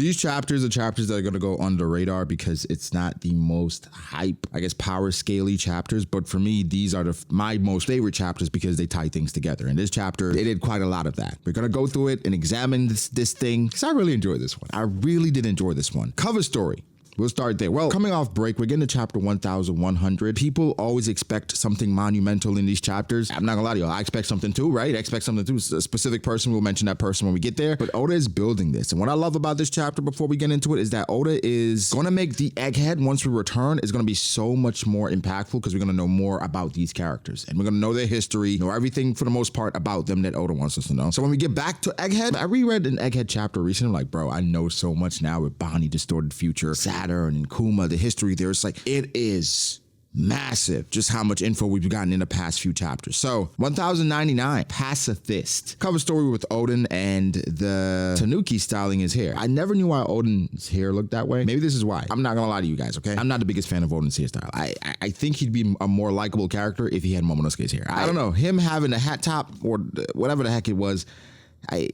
These chapters are chapters that are going to go under the radar because it's not the most hype, I guess, power scale-y chapters. But for me, these are my most favorite chapters because they tie things together. And this chapter, they did quite a lot of that. We're going to go through it and examine this thing because I really enjoyed this one. I really did enjoy this one. Cover story. We'll start there. Well, coming off break, we're getting to chapter 1100. People always expect something monumental in these chapters. I'm not gonna lie to you, I expect something too, right? I expect something too. A specific person, we'll mention that person when we get there. But Oda is building this. And what I love about this chapter before we get into it is that Oda is gonna make the egghead, once we return, is gonna be so much more impactful because we're gonna know more about these characters. And we're gonna know their history, know everything for the most part about them that Oda wants us to know. So when we get back to Egghead, I reread an Egghead chapter recently. I'm like, bro, I know so much now with Bonnie, Distorted Future, Saturn, and Kuma. The history there, it's like, it is massive just how much info we've gotten in the past few chapters. So 1099, Pacifist. Cover story with Odin and the Tanuki styling his hair. I never knew why Odin's hair looked that way. Maybe this is why. I'm not gonna lie to you guys, okay? I'm not the biggest fan of Odin's hairstyle. I think he'd be a more likable character if he had Momonosuke's hair. I don't know, him having a hat top or whatever the heck it was,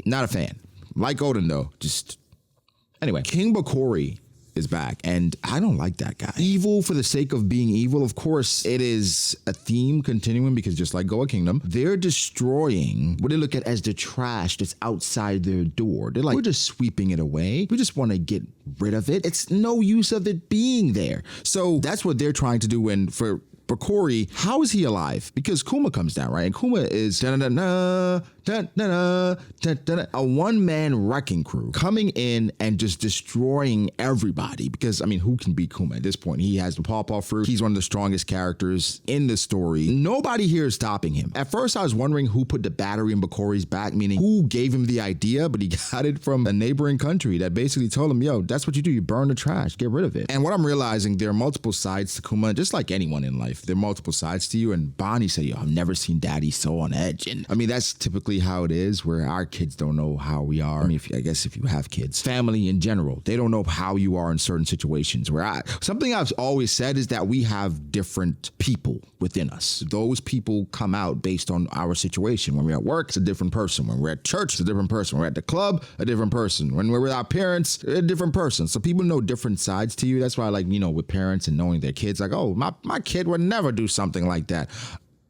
not a fan. Like Odin though, just anyway. King Bakori is back, and I don't like that guy. Evil for the sake of being evil. Of course, it is a theme continuing because just like Goa Kingdom, they're destroying what they look at as the trash that's outside their door. They're like, we're just sweeping it away. We just want to get rid of it. It's no use of it being there. So that's what they're trying to do. And for Bakori, how is he alive? Because Kuma comes down, right? And Kuma is a one-man wrecking crew coming in and just destroying everybody. Because, I mean, who can beat Kuma at this point? He has the pawpaw fruit. He's one of the strongest characters in the story. Nobody here is stopping him. At first, I was wondering who put the battery in Bakori's back, meaning who gave him the idea, but he got it from a neighboring country that basically told him, yo, that's what you do. You burn the trash, get rid of it. And what I'm realizing, there are multiple sides to Kuma, just like anyone in life. There are multiple sides to you. And Bonnie said, yo, I've never seen daddy so on edge. And I mean, that's typically how it is, where our kids don't know how we are. I mean, I guess if you have kids, family in general, they don't know how you are in certain situations. Something I've always said is that we have different people within us. Those people come out based on our situation. When we're at work, it's a different person. When we're at church, it's a different person. When we're at the club, a different person. When we're with our parents, a different person. So people know different sides to you. That's why, like, you know, with parents and knowing their kids, like, oh, my kid would never do something like that.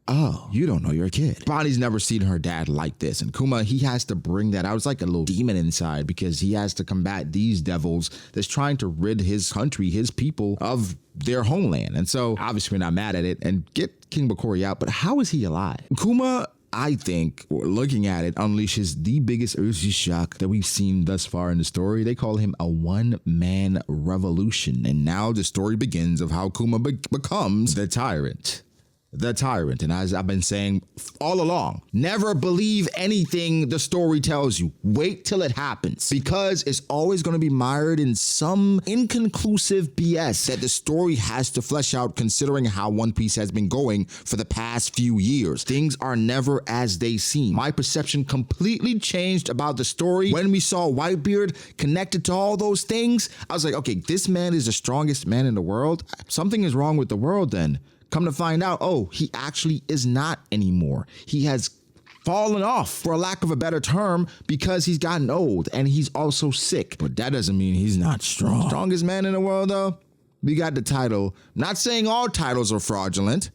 Oh, you don't know your kid. Bonnie's never seen her dad like this. And Kuma, he has to bring that out. It's like a little demon inside because he has to combat these devils that's trying to rid his country, his people, of their homeland. And so obviously we're not mad at it and get King Bakori out, but how is he alive? Kuma, I think, looking at it, unleashes the biggest Uzi shock that we've seen thus far in the story. They call him a one-man revolution. And now the story begins of how Kuma becomes the tyrant. The tyrant. And as I've been saying all along, never believe anything the story tells you. Wait till it happens, because it's always going to be mired in some inconclusive BS that the story has to flesh out, considering how One Piece has been going for the past few years. Things are never as they seem. My perception completely changed about the story when we saw Whitebeard connected to all those things. I was like, okay, this man is the strongest man in the world. Something is wrong with the world then. Come to find out, oh, he actually is not anymore. He has fallen off, for lack of a better term, because he's gotten old and he's also sick. But that doesn't mean he's not strong. Strongest man in the world, though? We got the title. Not saying all titles are fraudulent.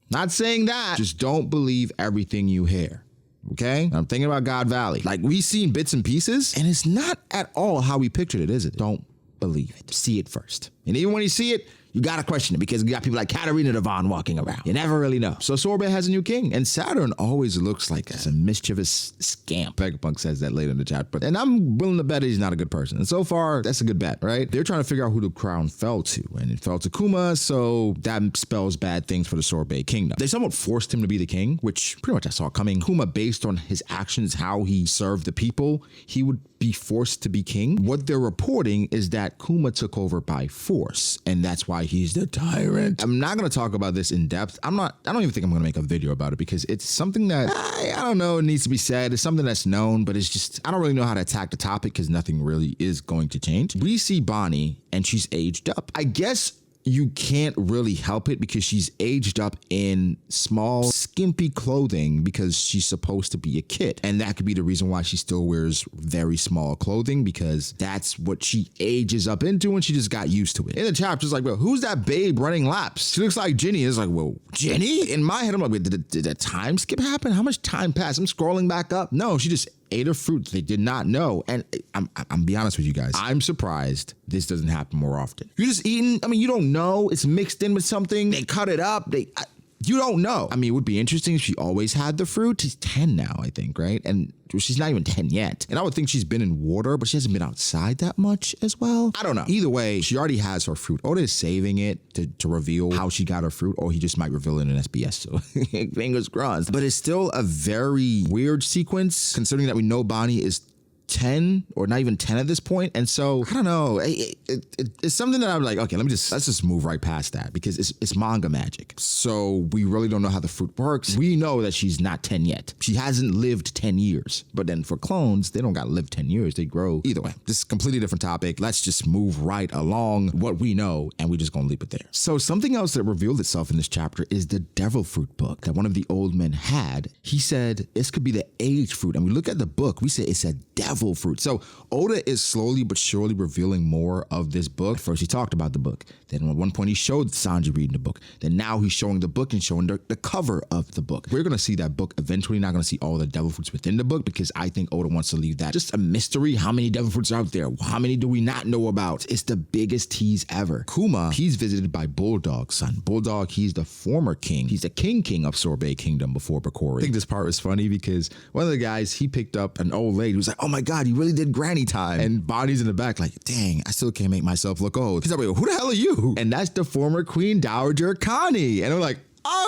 Not saying that. Just don't believe everything you hear. Okay? I'm thinking about God Valley. Like, we've seen bits and pieces, and it's not at all how we pictured it, is it? Don't believe it. See it first. And even when you see it, you gotta question it, because you got people like Katarina Devon walking around. You never really know. So Sorbet has a new king, and Saturn always looks like a mischievous scamp. Vegapunk says that later in the chat, and I'm willing to bet he's not a good person. And so far, that's a good bet, right? They're trying to figure out who the crown fell to, and it fell to Kuma, so that spells bad things for the Sorbet kingdom. They somewhat forced him to be the king, which pretty much I saw coming. Kuma, based on his actions, how he served the people, he would be forced to be king. What they're reporting is that Kuma took over by force, and that's why he's the tyrant. I'm not going to talk about this in depth. I don't even think I'm going to make a video about it, because it's something that I don't know, it needs to be said. It's something that's known, but it's just, I don't really know how to attack the topic because nothing really is going to change. We see Bonnie and she's aged up. I guess you can't really help it because she's aged up in small, skimpy clothing because she's supposed to be a kid. And that could be the reason why she still wears very small clothing, because that's what she ages up into and she just got used to it. In the chapter, it's like, well, who's that babe running laps? She looks like Ginny. It's like, well, Ginny? In my head, I'm like, wait, did a time skip happen? How much time passed? I'm scrolling back up. No, she just ate a fruit they did not know. And I'm be honest with you guys, I'm surprised this doesn't happen more often. You're just eating, I mean, you don't know, it's mixed in with something, they cut it up, you don't know. I mean, it would be interesting if she always had the fruit. She's 10 now, I think, right? And she's not even 10 yet. And I would think she's been in water, but she hasn't been outside that much as well. I don't know. Either way, she already has her fruit. Oda is saving it to reveal how she got her fruit, or he just might reveal it in SBS. So fingers crossed. But it's still a very weird sequence, considering that we know Bonnie is 10 or not even 10 at this point. And so I don't know, it's something that I'm like, okay, let's just move right past that, because it's manga magic, so we really don't know how the fruit works. We know that she's not 10 yet. She hasn't lived 10 years, but then for clones, they don't gotta live 10 years, they grow. Either way, this is a completely different topic. Let's just move right along what we know, and we're just gonna leave it there. So something else that revealed itself in this chapter is the devil fruit book that one of the old men had. He said this could be the age fruit, and we look at the book, we say it's a devil fruit. So Oda is slowly but surely revealing more of this book. First he talked about the book, then at one point he showed Sanji reading the book, then now he's showing the book and showing the cover of the book. We're gonna see that book eventually, not gonna see all the devil fruits within the book, because I think Oda wants to leave that just a mystery. How many devil fruits are out there? How many do we not know about? It's the biggest tease ever. Kuma, he's visited by Bulldog's son. Bulldog, he's the former king. He's the king of Sorbet Kingdom before Bakori. I think this part was funny because one of the guys, he picked up an old lady who was like, oh my God, you really did granny time. And Bonnie's in the back like, dang, I still can't make myself look old. He's like, wait, who the hell are you? And that's the former Queen Dowager Connie. And I'm like,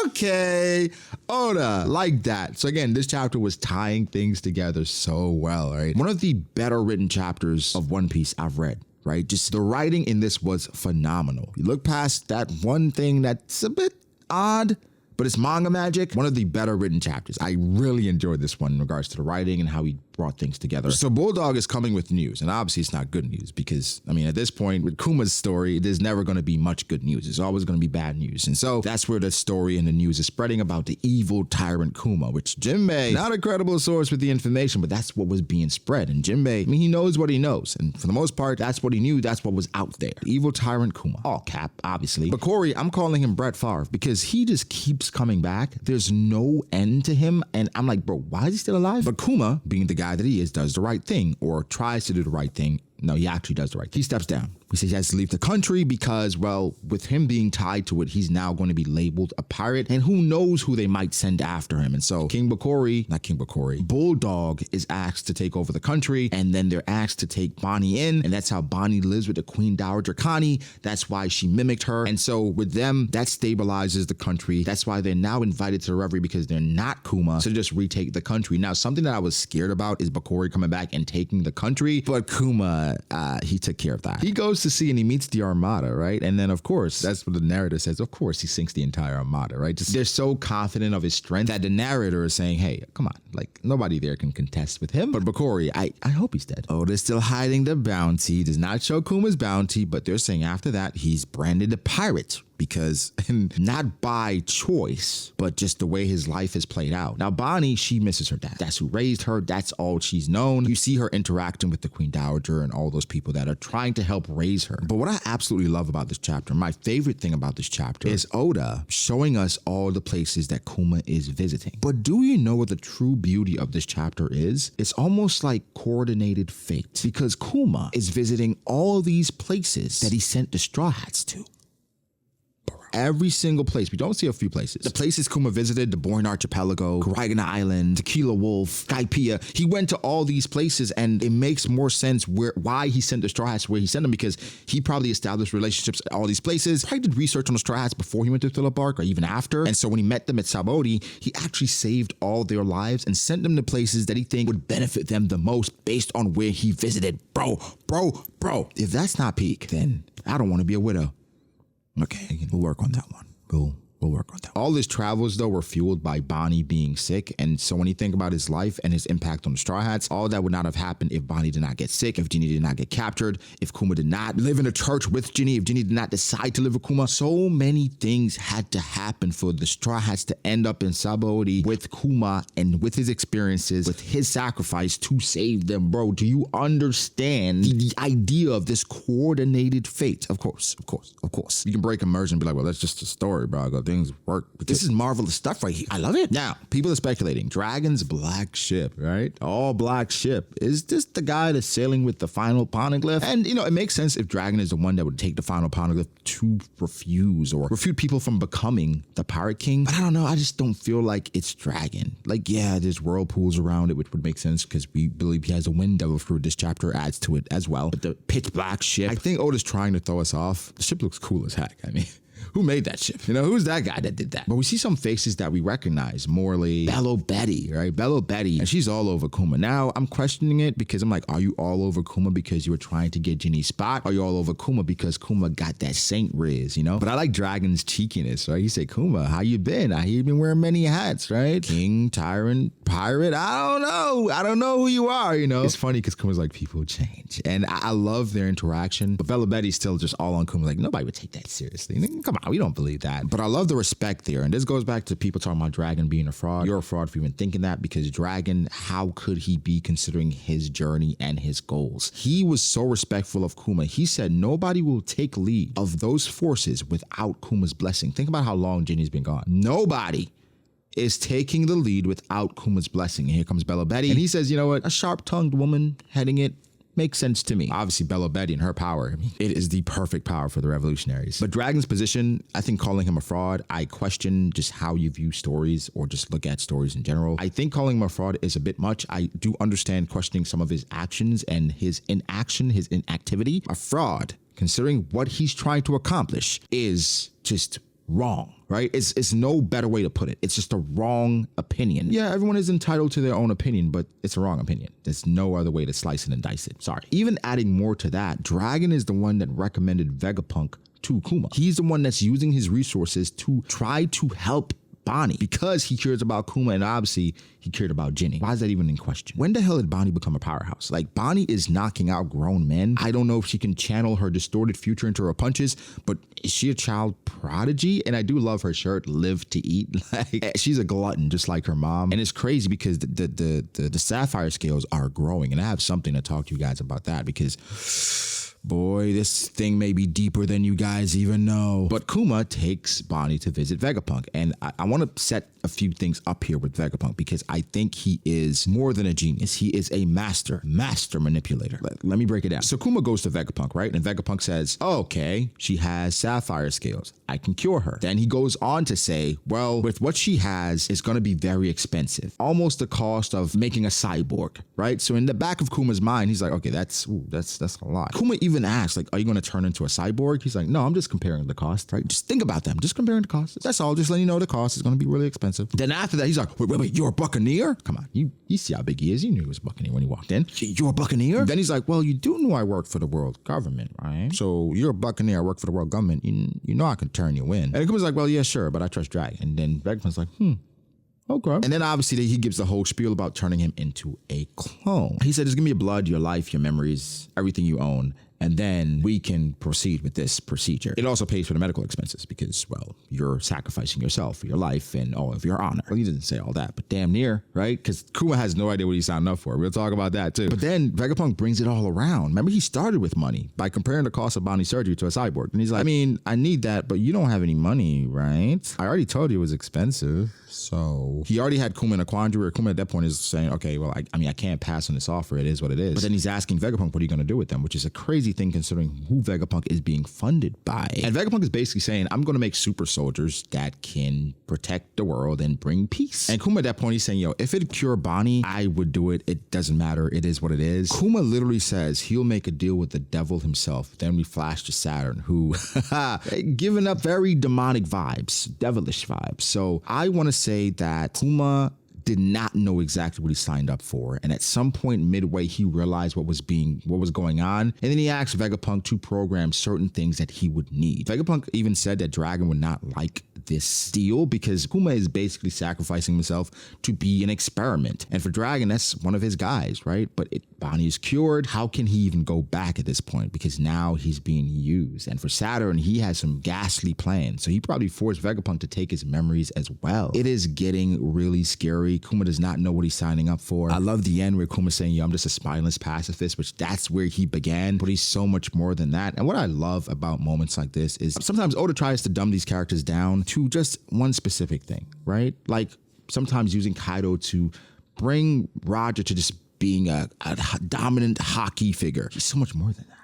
okay, Oda, like that. So again, this chapter was tying things together so well, right? One of the better written chapters of One Piece I've read. Right? Just the writing in this was phenomenal. You look past that one thing that's a bit odd, but it's manga magic. One of the better written chapters. I really enjoyed this one in regards to the writing and how he brought things together. So Bulldog is coming with news, and obviously it's not good news because, I mean, at this point with Kuma's story, there's never going to be much good news. It's always going to be bad news. And so that's where the story and the news is spreading about the evil tyrant Kuma, which Jinbei, not a credible source with the information, but that's what was being spread. And Jinbei, I mean, he knows what he knows. And for the most part, that's what he knew. That's what was out there. Evil tyrant Kuma. All cap, obviously. But Corey, I'm calling him Brett Favre because he just keeps coming back. There's no end to him. And I'm like, bro, why is he still alive? But Kuma, being the guy that he is, does the right thing, or tries to do the right thing. No, he actually does the right thing. He steps down. He says he has to leave the country because, well, with him being tied to it, he's now going to be labeled a pirate, and who knows who they might send after him. And so Bulldog is asked to take over the country, and then they're asked to take Bonnie in, and that's how Bonnie lives with the Queen Dowager Connie. That's why she mimicked her. And so with them, that stabilizes the country. That's why they're now invited to the Reverie, because they're not Kuma, so just retake the country. Now, something that I was scared about is Bakori coming back and taking the country, but Kuma, he took care of that. He goes to sea and he meets the Armada, right? And then, of course, that's what the narrator says. Of course, he sinks the entire Armada, right? Just they're so confident of his strength that the narrator is saying, hey, come on, like nobody there can contest with him. But Bakori, I hope he's dead. Oh, they're still hiding the bounty. Does not show Kuma's bounty, but they're saying after that, he's branded a pirate. Because, and not by choice, but just the way his life has played out. Now, Bonnie, she misses her dad. That's who raised her. That's all she's known. You see her interacting with the Queen Dowager and all those people that are trying to help raise her. But what I absolutely love about this chapter, my favorite thing about this chapter, is Oda showing us all the places that Kuma is visiting. But do you know what the true beauty of this chapter is? It's almost like coordinated fate, because Kuma is visiting all these places that he sent the Straw Hats to. Every single place. We don't see a few places. The places Kuma visited, the Bourne Archipelago, Raigana Island, Tequila Wolf, Skypiea. He went to all these places, and it makes more sense why he sent the Straw Hats where he sent them, because he probably established relationships at all these places. Probably did research on the Straw Hats before he went to Phillip Bark or even after. And so when he met them at Sabaody, he actually saved all their lives and sent them to places that he think would benefit them the most based on where he visited. Bro. If that's not peak, then I don't want to be a widow. Okay, we'll work on that one. We'll We'll work on that. All his travels, though, were fueled by Bonnie being sick. And so when you think about his life and his impact on the Straw Hats, all that would not have happened if Bonnie did not get sick, if Ginny did not get captured, if Kuma did not live in a church with Ginny, if Ginny did not decide to live with Kuma. So many things had to happen for the Straw Hats to end up in Sabaody with Kuma and with his experiences, with his sacrifice to save them. Bro, do you understand the idea of this coordinated fate? Of course. You can break immersion and be like, well, that's just a story, bro. Things work. But this is marvelous stuff right here. I love it. Now, people are speculating. Dragon's black ship, right? All black ship. Is this the guy that's sailing with the final poneglyph? And, it makes sense if Dragon is the one that would take the final poneglyph to refuse or refute people from becoming the Pirate King. But I don't know. I just don't feel like it's Dragon. Like, yeah, there's whirlpools around it, which would make sense because we believe he has a wind devil fruit. This chapter adds to it as well. But the pitch black ship, I think Oda's trying to throw us off. The ship looks cool as heck. I mean, who made that ship? Who's that guy that did that? But we see some faces that we recognize. Morley, Bello Betty, right? Bello Betty, and she's all over Kuma. Now, I'm questioning it because I'm like, are you all over Kuma because you were trying to get Ginny's spot? Are you all over Kuma because Kuma got that Saint Riz, But I like Dragon's cheekiness, right? He said, Kuma, how you been? I hear you been wearing many hats, right? King, tyrant, pirate, I don't know who you are, It's funny because Kuma's like, people change. And I love their interaction. But Bello Betty's still just all on Kuma, like, nobody would take that seriously. Come on. We don't believe that. But I love the respect there. And this goes back to people talking about Dragon being a fraud. You're a fraud for even thinking that because Dragon, how could he be considering his journey and his goals? He was so respectful of Kuma. He said nobody will take lead of those forces without Kuma's blessing. Think about how long Ginny's been gone. Nobody is taking the lead without Kuma's blessing. And here comes Bello Betty. And he says, you know what? A sharp-tongued woman heading it makes sense to me. Obviously, Bello Betty and her power, it is the perfect power for the revolutionaries. But Dragon's position, I think calling him a fraud, I question just how you view stories or just look at stories in general. I think calling him a fraud is a bit much. I do understand questioning some of his actions and his inaction, his inactivity. A fraud, considering what he's trying to accomplish, is just wrong, right? It's no better way to put it. It's just a wrong opinion. Yeah, everyone is entitled to their own opinion, but it's a wrong opinion. There's no other way to slice it and dice it. Sorry. Even adding more to that, Dragon is the one that recommended Vegapunk to Kuma. He's the one that's using his resources to try to help Bonnie because he cares about Kuma and obviously he cared about Ginny. Why is that even in question? When the hell did Bonnie become a powerhouse? Like, Bonnie is knocking out grown men. I don't know if she can channel her distorted future into her punches, but is she a child prodigy? And I do love her shirt, live to eat. Like, she's a glutton just like her mom. And it's crazy because the sapphire scales are growing, and I have something to talk to you guys about that because boy, this thing may be deeper than you guys even know. But Kuma takes Bonnie to visit Vegapunk. And I want to set a few things up here with Vegapunk because I think he is more than a genius. He is a master manipulator. Let me break it down. So Kuma goes to Vegapunk, right? And Vegapunk says, oh, okay, she has sapphire scales. I can cure her. Then he goes on to say, well, with what she has, it's going to be very expensive. Almost the cost of making a cyborg, right? So in the back of Kuma's mind, he's like, okay, that's a lot. Kuma even asks, like, are you going to turn into a cyborg? He's like, no, I'm just comparing the cost, right? Just think about them. Just comparing the costs. That's all. Just letting you know the cost is going to be really expensive. Then after that, he's like, wait, you're a buccaneer? Come on. You see how big he is. You knew he was a buccaneer when he walked in. You're a buccaneer? Then he's like, well, you do know I work for the world government, right? So you're a buccaneer. I work for the world government. You know I can turn you in. And Kuma's like, well, yeah, sure, but I trust Dragon. And then Vegapunk's like, okay. And then obviously he gives the whole spiel about turning him into a clone. He said, just give me your blood, your life, your memories, everything you own. And then we can proceed with this procedure. It also pays for the medical expenses because, well, you're sacrificing yourself for your life and all of your honor. Well, he didn't say all that, but damn near, right? Because Kuma has no idea what he's signed up for. We'll talk about that too. But then Vegapunk brings it all around. Remember, he started with money by comparing the cost of Bonnie's surgery to a cyborg. And he's like, I mean, I need that, but you don't have any money, right? I already told you it was expensive. So he already had Kuma in a quandary where Kuma at that point is saying, okay, well, I can't pass on this offer. It is what it is. But then he's asking Vegapunk, what are you going to do with them? Which is a crazy thing considering who Vegapunk is being funded by. And Vegapunk is basically saying, I'm going to make super soldiers that can protect the world and bring peace. And Kuma at that point, he's saying, yo, if it'd cure Bonnie, I would do it. It doesn't matter. It is what it is. Kuma literally says he'll make a deal with the devil himself. Then we flash to Saturn, who giving up very demonic vibes, devilish vibes. So I want to say that Kuma did not know exactly what he signed up for. And at some point midway, he realized what was going on. And then he asked Vegapunk to program certain things that he would need. Vegapunk even said that Dragon would not like this deal because Kuma is basically sacrificing himself to be an experiment. And for Dragon, that's one of his guys, right? But Bonnie is cured. How can he even go back at this point? Because now he's being used. And for Saturn, he has some ghastly plans. So he probably forced Vegapunk to take his memories as well. It is getting really scary. Kuma does not know what he's signing up for. I love the end where Kuma's saying, yo, I'm just a spineless pacifist, which that's where he began, but he's so much more than that. And what I love about moments like this is sometimes Oda tries to dumb these characters down to just one specific thing, right? Like sometimes using Kaido to bring Roger to just being a dominant hockey figure. He's so much more than that.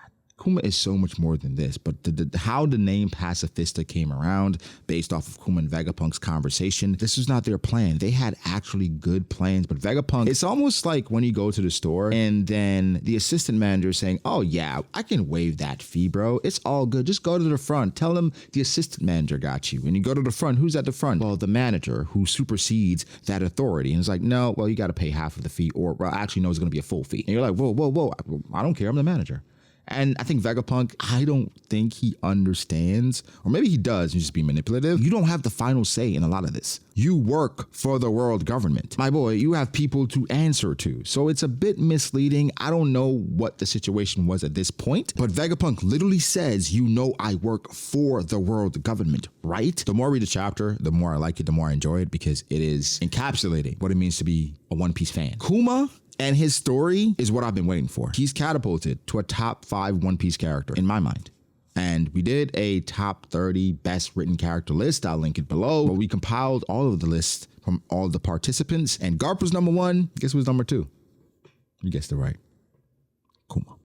Kuma is so much more than this, but how the name Pacifista came around based off of Kuma and Vegapunk's conversation, this was not their plan. They had actually good plans, but Vegapunk, it's almost like when you go to the store and then the assistant manager is saying, oh yeah, I can waive that fee, bro. It's all good. Just go to the front. Tell them the assistant manager got you. And you go to the front. Who's at the front? Well, the manager who supersedes that authority. And it's like, no, well, you got to pay half of the fee or well, actually, no, it's going to be a full fee. And you're like, whoa, I don't care. I'm the manager. And I think Vegapunk, I don't think he understands, or maybe he does, he's just being manipulative. You don't have the final say in a lot of this. You work for the world government. My boy, you have people to answer to. So it's a bit misleading. I don't know what the situation was at this point, but Vegapunk literally says, you know, I work for the world government, right? The more I read the chapter, the more I like it, the more I enjoy it because it is encapsulating what it means to be a One Piece fan. Kuma and his story is what I've been waiting for. He's catapulted to a top 5 One Piece character in my mind. And we did a top 30 best written character list. I'll link it below. But we compiled all of the lists from all the participants. And Garp was number 1. Guess who was number 2? You guessed it right. Kuma.